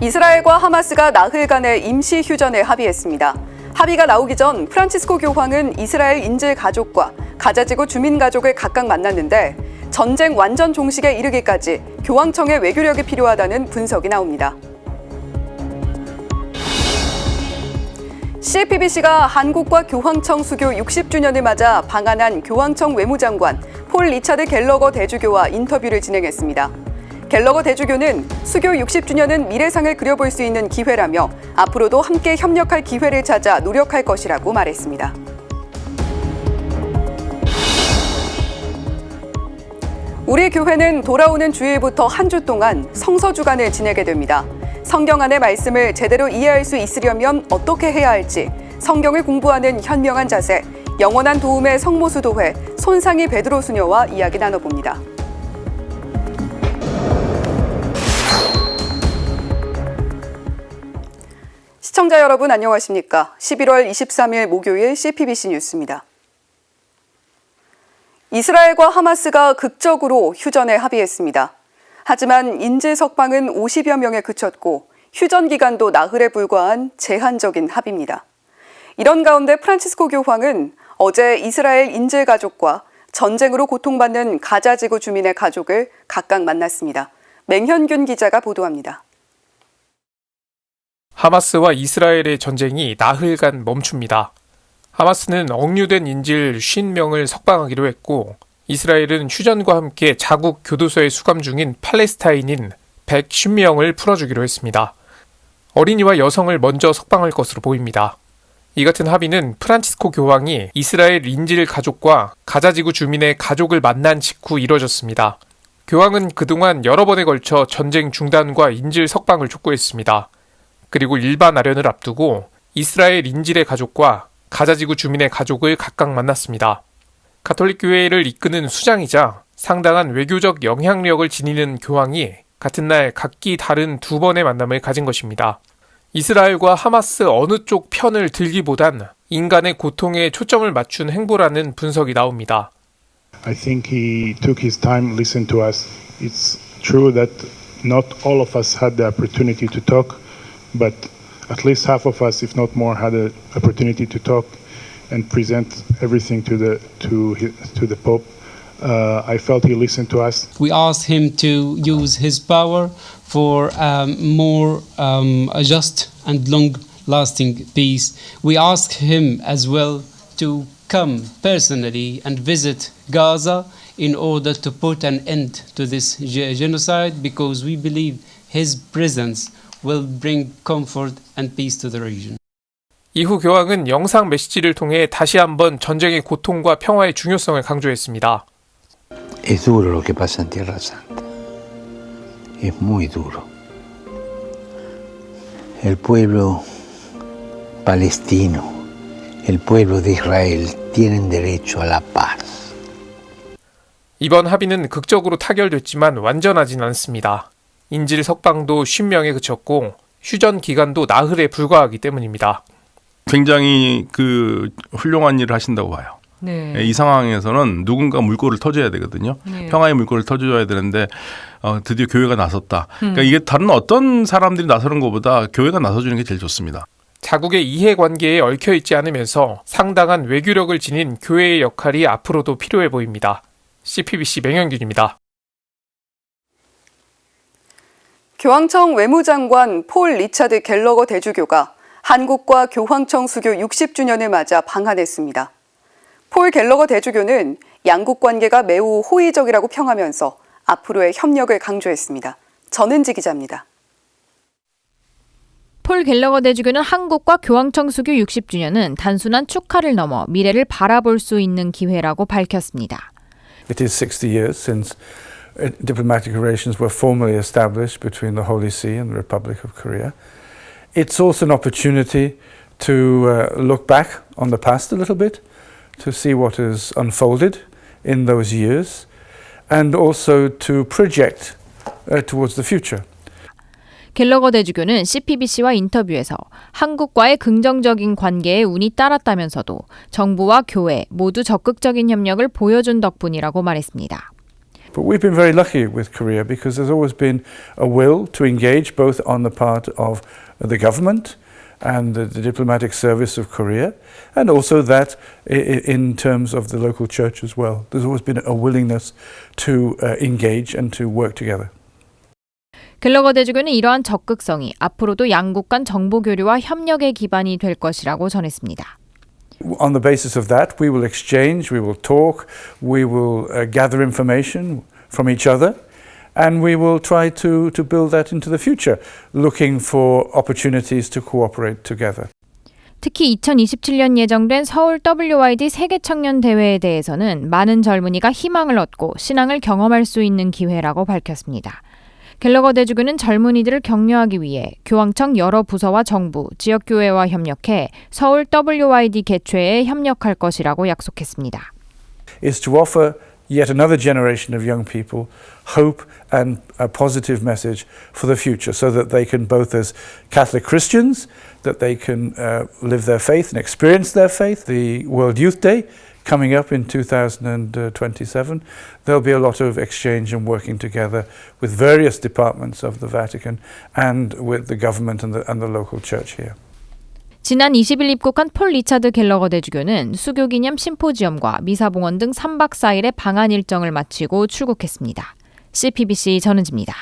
이스라엘과 하마스가 나흘 간의 임시 휴전에 합의했습니다. 합의가 나오기 전 프란치스코 교황은 이스라엘 인질 가족과 가자지구 주민 가족을 각각 만났는데 전쟁 완전 종식에 이르기까지 교황청의 외교력이 필요하다는 분석이 나옵니다. CPBC가 한국과 교황청 수교 60주년을 맞아 방한한 교황청 외무장관 폴 리차드 갤러거 대주교와 인터뷰를 진행했습니다. 갤러거 대주교는 수교 60주년은 미래상을 그려볼 수 있는 기회라며 앞으로도 함께 협력할 기회를 찾아 노력할 것이라고 말했습니다. 우리 교회는 돌아오는 주일부터 한 주 동안 성서주간을 지내게 됩니다. 성경 안의 말씀을 제대로 이해할 수 있으려면 어떻게 해야 할지, 성경을 공부하는 현명한 자세, 영원한 도움의 성모수도회, 손상희 베드로 수녀와 이야기 나눠봅니다. 시청자 여러분 안녕하십니까? 11월 23일 목요일 CPBC 뉴스입니다. 이스라엘과 하마스가 극적으로 휴전에 합의했습니다. 하지만 인질 석방은 50여 명에 그쳤고 휴전 기간도 나흘에 불과한 제한적인 합의입니다. 이런 가운데 프란치스코 교황은 어제 이스라엘 인질 가족과 전쟁으로 고통받는 가자지구 주민의 가족을 각각 만났습니다. 맹현균 기자가 보도합니다. 하마스와 이스라엘의 전쟁이 나흘간 멈춥니다. 하마스는 억류된 인질 50명을 석방하기로 했고 이스라엘은 휴전과 함께 자국 교도소에 수감 중인 팔레스타인인 110명을 풀어주기로 했습니다. 어린이와 여성을 먼저 석방할 것으로 보입니다. 이 같은 합의는 프란치스코 교황이 이스라엘 인질 가족과 가자지구 주민의 가족을 만난 직후 이뤄졌습니다. 교황은 그동안 여러 번에 걸쳐 전쟁 중단과 인질 석방을 촉구했습니다. 그리고 일반 아련을 앞두고 이스라엘 인질의 가족과 가자지구 주민의 가족을 각각 만났습니다. 가톨릭 교회를 이끄는 수장이자 상당한 외교적 영향력을 지니는 교황이 같은 날 각기 다른 두 번의 만남을 가진 것입니다. 이스라엘과 하마스 어느 쪽 편을 들기보단 인간의 고통에 초점을 맞춘 행보라는 분석이 나옵니다. I think he took his time, listened to us. It's true that not all of us had the opportunity to talk, but at least half of us, if not more, had the opportunity to talk and present everything to the Pope. I felt he listened to us. We asked him to use his power for more just and long-lasting peace. We asked him as well to come personally and visit Gaza in order to put an end to this genocide, because we believe his presence will bring comfort and peace to the region. 이후 교황은 영상 메시지를 통해 다시 한번 전쟁의 고통과 평화의 중요성을 강조했습니다. Es duro lo que pasa en Tierra Santa. Es muy duro. El pueblo palestino, el pueblo de Israel tienen derecho a la paz. 이번 합의는 극적으로 타결됐지만 완전하진 않습니다. 인질 석방도 50명에 그쳤고 휴전 기간도 나흘에 불과하기 때문입니다. 굉장히 훌륭한 일을 하신다고 봐요. 네. 이 상황에서는 누군가 물꼬를 터줘야 되거든요. 네. 평화의 물꼬를 터줘야 되는데 드디어 교회가 나섰다. 그러니까 이게 다른 어떤 사람들이 나서는 것보다 교회가 나서주는 게 제일 좋습니다. 자국의 이해관계에 얽혀있지 않으면서 상당한 외교력을 지닌 교회의 역할이 앞으로도 필요해 보입니다. CPBC 맹현균입니다. 교황청 외무장관 폴 리차드 갤러거 대주교가 한국과 교황청 수교 60주년을 맞아 방한했습니다. 폴 갤러거 대주교는 양국 관계가 매우 호의적이라고 평하면서 앞으로의 협력을 강조했습니다. 전은지 기자입니다. 폴 갤러거 대주교는 한국과 교황청 수교 60주년은 단순한 축하를 넘어 미래를 바라볼 수 있는 기회라고 밝혔습니다. It is 60 years since diplomatic relations were formally established between the Holy See and the Republic of Korea. It's also an opportunity to look back on the past a little bit, to see what has unfolded in those years, and also to project towards the future. 갤러거 대주교는 CPBC와 인터뷰에서 한국과의 긍정적인 관계에 운이 따랐다면서도 정부와 교회 모두 적극적인 협력을 보여준 덕분이라고 말했습니다. But we've been very lucky with Korea because there's always been a will to engage both on the part of the government and the diplomatic service of Korea, and also that in terms of the local church as well. There's always been a willingness to engage and to work together. 갤러거 대주교는 이러한 적극성이 앞으로도 양국 간 정보 교류와 협력의 기반이 될 것이라고 전했습니다. On the basis of that, we will exchange, we will talk, we will gather information from each other, and we will try to build that into the future, looking for opportunities to cooperate together. 특히 2027년 예정된 서울 WYD 세계 청년 대회에 대해서는 많은 젊은이가 희망을 얻고 신앙을 경험할 수 있는 기회라고 밝혔습니다. 갤러거 대주교는 젊은이들을 격려하기 위해 교황청 여러 부서와 정부, 지역교회와 협력해 서울 WYD 개최에 협력할 것이라고 약속했습니다. Is to offer yet another generation of young people hope and a positive message for the future so that they can both as Catholic Christians, that they can live their faith and experience their faith. The World Youth Day coming up in 2027, there'll be a lot of exchange and working together with various departments of the Vatican and with the government and the local church here. 지난 20일 입국한 폴 리차드 갤러거 대주교는 수교 기념 심포지엄과 미사봉헌 등 3박 4일의 방한 일정을 마치고 출국했습니다. CPBC 전은지입니다.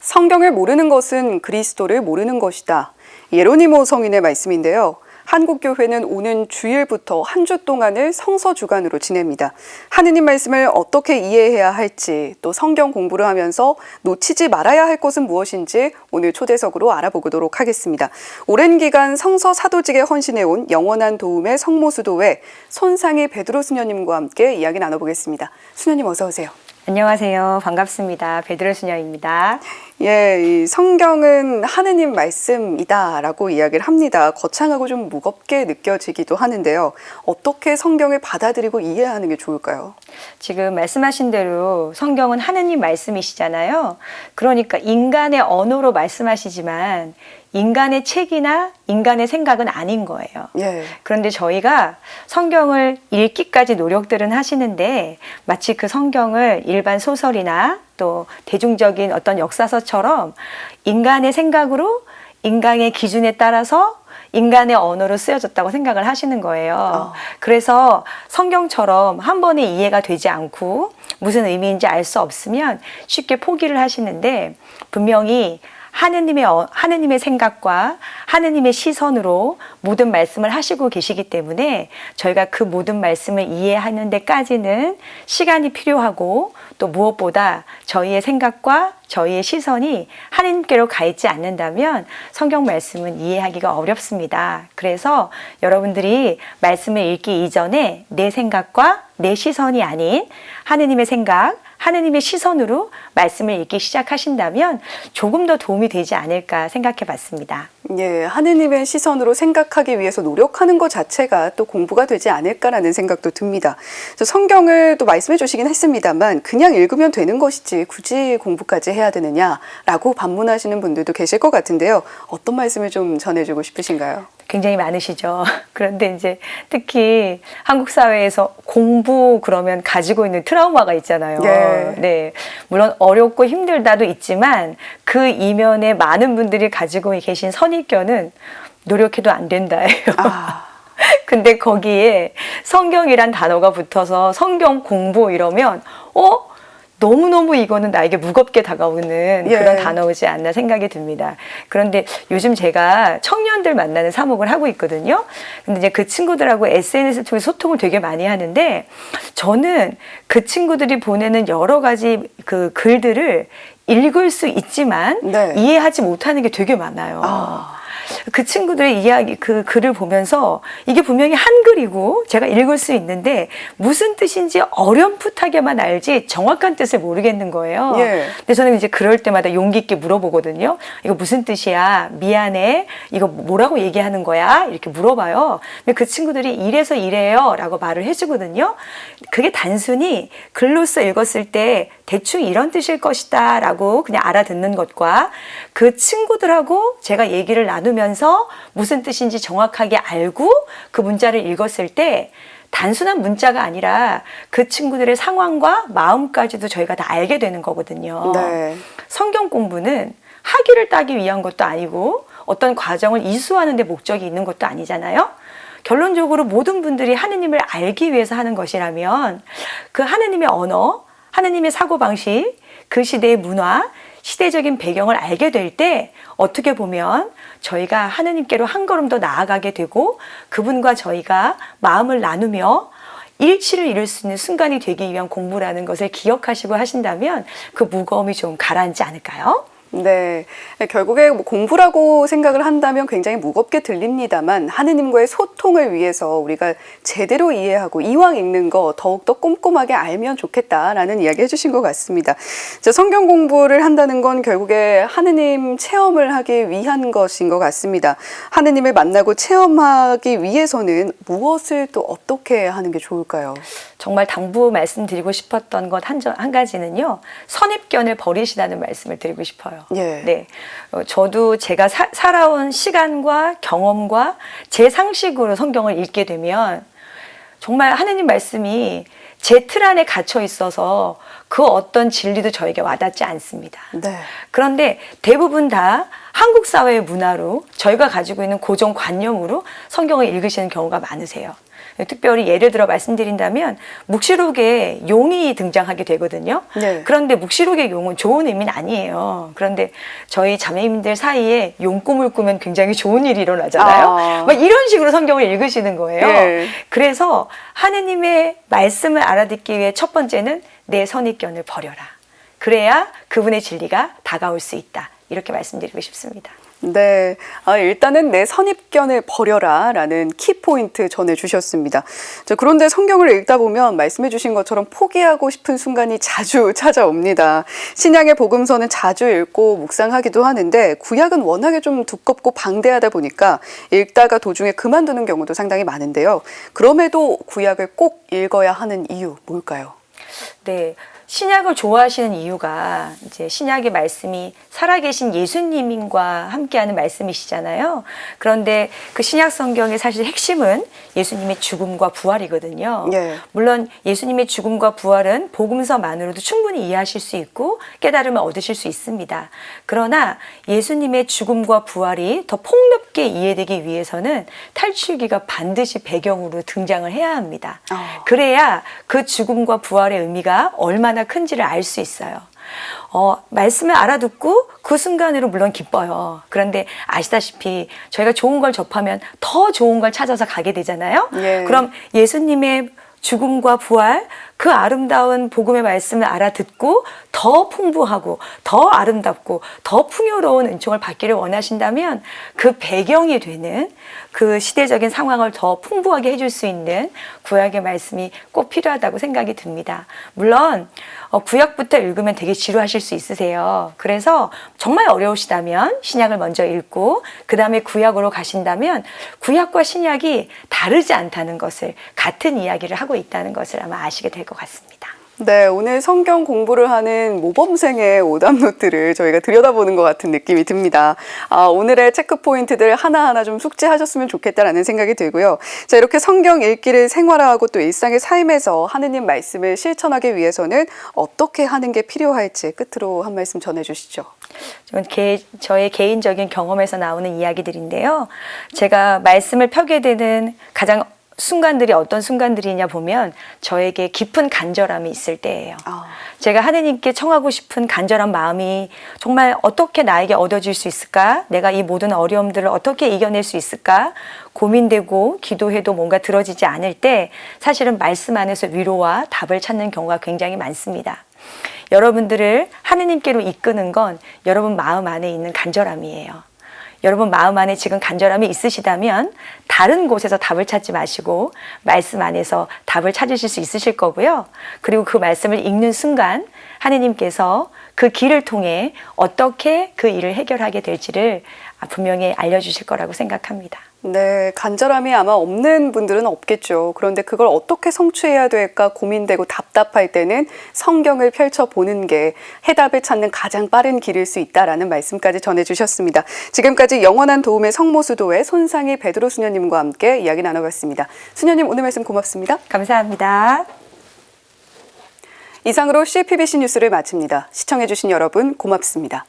성경을 모르는 것은 그리스도를 모르는 것이다. 예로니모 성인의 말씀인데요. 한국교회는 오는 주일부터 한 주 동안을 성서 주간으로 지냅니다. 하느님 말씀을 어떻게 이해해야 할지, 또 성경 공부를 하면서 놓치지 말아야 할 것은 무엇인지 오늘 초대석으로 알아보도록 하겠습니다. 오랜 기간 성서 사도직에 헌신해온 영원한 도움의 성모수도회 손상희 베드로 수녀님과 함께 이야기 나눠보겠습니다. 수녀님 어서 오세요. 안녕하세요. 반갑습니다. 베드로 수녀입니다. 예, 이 성경은 하느님 말씀이다라고 이야기를 합니다. 거창하고 좀 무겁게 느껴지기도 하는데요. 어떻게 성경을 받아들이고 이해하는 게 좋을까요? 지금 말씀하신 대로 성경은 하느님 말씀이시잖아요. 그러니까 인간의 언어로 말씀하시지만 인간의 책이나 인간의 생각은 아닌 거예요. 예. 그런데 저희가 성경을 읽기까지 노력들은 하시는데 마치 그 성경을 일반 소설이나 또 대중적인 어떤 역사서처럼 인간의 생각으로 인간의 기준에 따라서 인간의 언어로 쓰여졌다고 생각을 하시는 거예요. 그래서 성경처럼 한 번에 이해가 되지 않고 무슨 의미인지 알 수 없으면 쉽게 포기를 하시는데 분명히 하느님의 생각과 하느님의 시선으로 모든 말씀을 하시고 계시기 때문에 저희가 그 모든 말씀을 이해하는 데까지는 시간이 필요하고 또 무엇보다 저희의 생각과 저희의 시선이 하느님께로 가 있지 않는다면 성경 말씀은 이해하기가 어렵습니다. 그래서 여러분들이 말씀을 읽기 이전에 내 생각과 내 시선이 아닌 하느님의 생각, 하느님의 시선으로 말씀을 읽기 시작하신다면 조금 더 도움이 되지 않을까 생각해 봤습니다. 예, 하느님의 시선으로 생각하기 위해서 노력하는 것 자체가 또 공부가 되지 않을까라는 생각도 듭니다. 성경을 또 말씀해 주시긴 했습니다만 그냥 읽으면 되는 것이지 굳이 공부까지 해야 되느냐라고 반문하시는 분들도 계실 것 같은데요. 어떤 말씀을 좀 전해주고 싶으신가요? 굉장히 많으시죠. 그런데 이제 특히 한국 사회에서 공부 그러면 가지고 있는 트라우마가 있잖아요. 예. 네. 물론 어렵고 힘들다도 있지만 그 이면에 많은 분들이 가지고 계신 선입견은 노력해도 안 된다예요. 근데 거기에 성경이란 단어가 붙어서 성경 공부 이러면 너무너무 이거는 나에게 무겁게 다가오는 그런 단어이지 않나 생각이 듭니다. 그런데 요즘 제가 청년들 만나는 사목을 하고 있거든요. 근데 이제 그 친구들하고 SNS를 통해 소통을 되게 많이 하는데 저는 그 친구들이 보내는 여러 가지 그 글들을 읽을 수 있지만 이해하지 못하는 게 되게 많아요. 그 친구들의 이야기, 그 글을 보면서 이게 분명히 한글이고 제가 읽을 수 있는데 무슨 뜻인지 어렴풋하게만 알지 정확한 뜻을 모르겠는 거예요. 근데 저는 이제 그럴 때마다 용기 있게 물어보거든요. 이거 무슨 뜻이야? 미안해. 이거 뭐라고 얘기하는 거야? 이렇게 물어봐요. 근데 그 친구들이 이래서 이래요 라고 말을 해주거든요. 그게 단순히 글로써 읽었을 때 대충 이런 뜻일 것이다 라고 그냥 알아듣는 것과 그 친구들하고 제가 얘기를 나누면서 무슨 뜻인지 정확하게 알고 그 문자를 읽었을 때 단순한 문자가 아니라 그 친구들의 상황과 마음까지도 저희가 다 알게 되는 거거든요. 네. 성경 공부는 학위를 따기 위한 것도 아니고 어떤 과정을 이수하는 데 목적이 있는 것도 아니잖아요. 결론적으로 모든 분들이 하느님을 알기 위해서 하는 것이라면 그 하느님의 언어, 하느님의 사고방식, 그 시대의 문화, 시대적인 배경을 알게 될 때 어떻게 보면 저희가 하느님께로 한 걸음 더 나아가게 되고 그분과 저희가 마음을 나누며 일치를 이룰 수 있는 순간이 되기 위한 공부라는 것을 기억하시고 하신다면 그 무거움이 좀 가라앉지 않을까요? 네. 결국에 뭐 공부라고 생각을 한다면 굉장히 무겁게 들립니다만 하느님과의 소통을 위해서 우리가 제대로 이해하고 이왕 읽는 거 더욱더 꼼꼼하게 알면 좋겠다라는 이야기 해주신 것 같습니다. 자, 성경 공부를 한다는 건 결국에 하느님 체험을 하기 위한 것인 것 같습니다. 하느님을 만나고 체험하기 위해서는 무엇을 또 어떻게 하는 게 좋을까요? 정말 당부 말씀드리고 싶었던 것 한 가지는요. 선입견을 버리시라는 말씀을 드리고 싶어요. 예. 네, 저도 제가 살아온 시간과 경험과 제 상식으로 성경을 읽게 되면 정말 하느님 말씀이 제 틀 안에 갇혀 있어서 그 어떤 진리도 저에게 와닿지 않습니다. 네. 그런데 대부분 다 한국 사회의 문화로 저희가 가지고 있는 고정관념으로 성경을 읽으시는 경우가 많으세요. 특별히 예를 들어 말씀드린다면 묵시록에 용이 등장하게 되거든요. 네. 그런데 묵시록의 용은 좋은 의미는 아니에요. 그런데 저희 자매님들 사이에 용 꿈을 꾸면 굉장히 좋은 일이 일어나잖아요. 막 이런 식으로 성경을 읽으시는 거예요. 네. 그래서 하느님의 말씀을 알아듣기 위해 첫 번째는 내 선입견을 버려라. 그래야 그분의 진리가 다가올 수 있다. 이렇게 말씀드리고 싶습니다. 네. 일단은 내 선입견을 버려라 라는 키포인트 전해주셨습니다. 자, 그런데 성경을 읽다 보면 말씀해 주신 것처럼 포기하고 싶은 순간이 자주 찾아옵니다. 신약의 복음서는 자주 읽고 묵상하기도 하는데 구약은 워낙에 좀 두껍고 방대하다 보니까 읽다가 도중에 그만두는 경우도 상당히 많은데요. 그럼에도 구약을 꼭 읽어야 하는 이유 뭘까요? 네. 신약을 좋아하시는 이유가 이제 신약의 말씀이 살아계신 예수님과 함께하는 말씀이시잖아요. 그런데 그 신약 성경의 사실 핵심은 예수님의 죽음과 부활이거든요. 예. 물론 예수님의 죽음과 부활은 복음서만으로도 충분히 이해하실 수 있고 깨달음을 얻으실 수 있습니다. 그러나 예수님의 죽음과 부활이 더 폭넓게 이해되기 위해서는 탈출기가 반드시 배경으로 등장을 해야 합니다. 그래야 그 죽음과 부활의 의미가 얼마나 큰지를 알 수 있어요. 말씀을 알아듣고 그 순간으로 물론 기뻐요. 그런데 아시다시피 저희가 좋은 걸 접하면 더 좋은 걸 찾아서 가게 되잖아요. 예. 그럼 예수님의 죽음과 부활, 그 아름다운 복음의 말씀을 알아듣고 더 풍부하고 더 아름답고 더 풍요로운 은총을 받기를 원하신다면 그 배경이 되는 그 시대적인 상황을 더 풍부하게 해줄 수 있는 구약의 말씀이 꼭 필요하다고 생각이 듭니다. 물론 구약부터 읽으면 되게 지루하실 수 있으세요. 그래서 정말 어려우시다면 신약을 먼저 읽고 그 다음에 구약으로 가신다면 구약과 신약이 다르지 않다는 것을, 같은 이야기를 하고 있다는 것을 아마 아시게 될 것 같습니다. 네, 오늘 성경 공부를 하는 모범생의 오답노트를 저희가 들여다보는 것 같은 느낌이 듭니다. 오늘의 체크포인트들 하나하나 좀 숙지하셨으면 좋겠다라는 생각이 들고요. 자, 이렇게 성경 읽기를 생활화하고 또 일상의 삶에서 하느님 말씀을 실천하기 위해서는 어떻게 하는 게 필요할지 끝으로 한 말씀 전해주시죠. 저의 개인적인 경험에서 나오는 이야기들인데요. 제가 말씀을 펴게 되는 가장 순간들이 어떤 순간들이냐 보면 저에게 깊은 간절함이 있을 때예요. 제가 하느님께 청하고 싶은 간절한 마음이 정말 어떻게 나에게 얻어질 수 있을까? 내가 이 모든 어려움들을 어떻게 이겨낼 수 있을까? 고민되고 기도해도 뭔가 들어지지 않을 때 사실은 말씀 안에서 위로와 답을 찾는 경우가 굉장히 많습니다. 여러분들을 하느님께로 이끄는 건 여러분 마음 안에 있는 간절함이에요. 여러분 마음 안에 지금 간절함이 있으시다면 다른 곳에서 답을 찾지 마시고 말씀 안에서 답을 찾으실 수 있으실 거고요. 그리고 그 말씀을 읽는 순간 하느님께서 그 길을 통해 어떻게 그 일을 해결하게 될지를 분명히 알려주실 거라고 생각합니다. 네, 간절함이 아마 없는 분들은 없겠죠. 그런데 그걸 어떻게 성취해야 될까 고민되고 답답할 때는 성경을 펼쳐보는 게 해답을 찾는 가장 빠른 길일 수 있다라는 말씀까지 전해주셨습니다. 지금까지 영원한 도움의 성모수도회 손상희 베드로 수녀님과 함께 이야기 나눠봤습니다. 수녀님 오늘 말씀 고맙습니다. 감사합니다. 이상으로 CPBC 뉴스를 마칩니다. 시청해주신 여러분 고맙습니다.